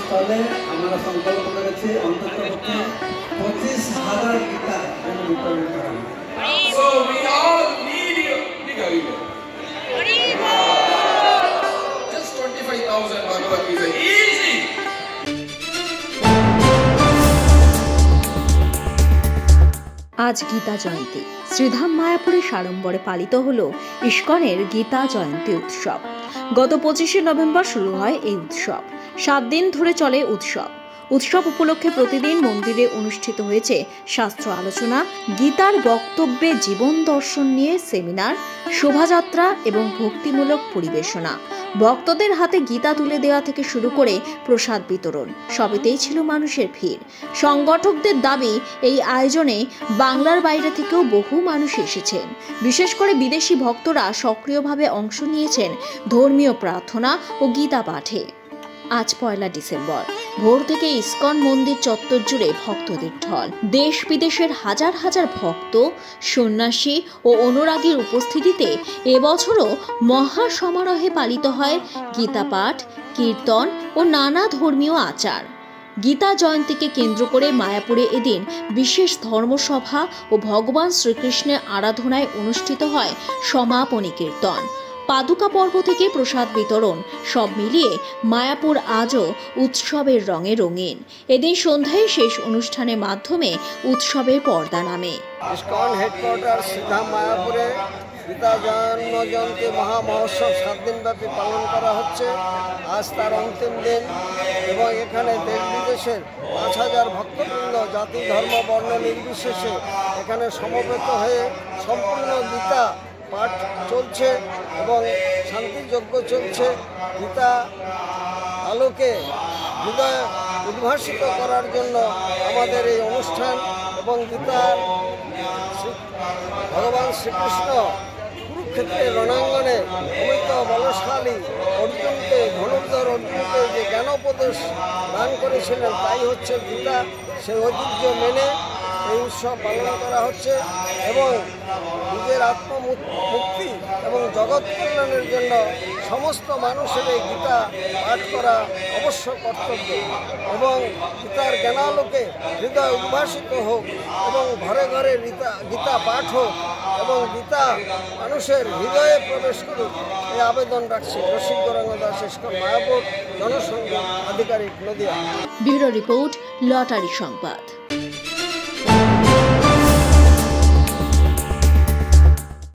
স্থলে আমরা সংকল্প করেছি অন্তত 25,000 গীতা বিতরণ করা। So we all need you. Just 25,000 Bhagavad Gita. Easy. আজ গীতা জয়ন্তী। শ্রীধাম মায়াপুরে সাড়ম্বরে পালিত হল ইস্কনের গীতা জয়ন্তী উৎসব। গত 25শে নভেম্বর শুরু হয় এই উৎসব। 7 দিন ধরে চলে উৎসব। উৎসব উপলক্ষে প্রতিদিন মন্দিরে অনুষ্ঠিত হয়েছে শাস্ত্র আলোচনা, গীতার বক্তব্যে জীবন দর্শন নিয়ে সেমিনার, শোভাযাত্রা এবং ভক্তিমূলক পরিবেশনা। ভক্তদের হাতে গীতা তুলে দেওয়া থেকে শুরু করে প্রসাদ বিতরণ সবেতেই ছিল মানুষের ভিড়। সংগঠকদের দাবি, এই আয়োজনে বাংলার বাইরে থেকেও বহু মানুষ এসেছেন। বিশেষ করে বিদেশি ভক্তরা সক্রিয়ভাবে অংশ নিয়েছেন ধর্মীয় প্রার্থনা ও গীতা পাঠে। আজ 1 ডিসেম্বর ভোর থেকে ইস্কন মন্দির চত্বর জুড়ে ভক্তদের ঢল। দেশ বিদেশের হাজার হাজার ভক্ত, সন্ন্যাসী ও অনুরাগীর উপস্থিতিতে এবছরও মহা সমারোহে পালিত হয় গীতা পাঠ, কীর্তন ও নানা ধর্মীয় আচার। গীতা জয়ন্তীকে কেন্দ্র করে মায়াপুরে এদিন বিশেষ ধর্মসভা ও ভগবান শ্রীকৃষ্ণের আরাধনায় অনুষ্ঠিত হয় সমাপনী কীর্তন, পাদুকা পর্ব থেকে প্রসাদ বিতরণ। সব মিলিয়ে মায়াপুর আজও উৎসবের রঙে রঙিন। এদিন সন্ধ্যায় শেষ অনুষ্ঠানের মাধ্যমে উৎসবের পর্দা নামে। ইস্কন হেডকোয়ার্টার শ্রীধাম মায়াপুরে গীতা জয়ন্তী মহা মহোৎসব 7 দিন ব্যাপী পালন করা হচ্ছে। আজ তার অন্তিম দিন এবং এখানে দেশ বিদেশের 5,000 ভক্তবৃন্দ জাতি ধর্ম বর্ণ নির্বিশেষে এখানে সমবেত হয়ে সম্পূর্ণ গীতা পাঠ চলছে এবং শান্তিযজ্ঞ চলছে। গীতা আলোকে হৃদয় উদ্ভাসিত করার জন্য আমাদের এই অনুষ্ঠান এবং গীতার ভগবান শ্রীকৃষ্ণ কুরুক্ষেত্রের রণাঙ্গনে অমিত বলশালী অর্জুনকে, ধনুর্ধর অর্জুনকে যে জ্ঞানোপদেশ দান করেছিলেন তাই হচ্ছে গীতা। সেই ঐতিহ্য মেনে এই উৎসব পালন করা হচ্ছে এবং নিজের আত্মমুক্তি এবং জগৎ কল্যাণের জন্য সমস্ত মানুষের এই গীতা পাঠ করা অবশ্য কর্তব্য এবং গীতার জ্ঞানালোকে হৃদয় উদ্ভাসিত হোক এবং ঘরে ঘরে গীতা পাঠ হোক এবং গীতা মানুষের হৃদয়ে প্রবেশ করুক, এই আবেদন রাখছি। রসিক গৌরাঙ্গ দাস, ইস্কন মায়াপুর, জনসংযোগ আধিকারিক, নদিয়া। ব্যুরো রিপোর্ট, লটারি সংবাদ।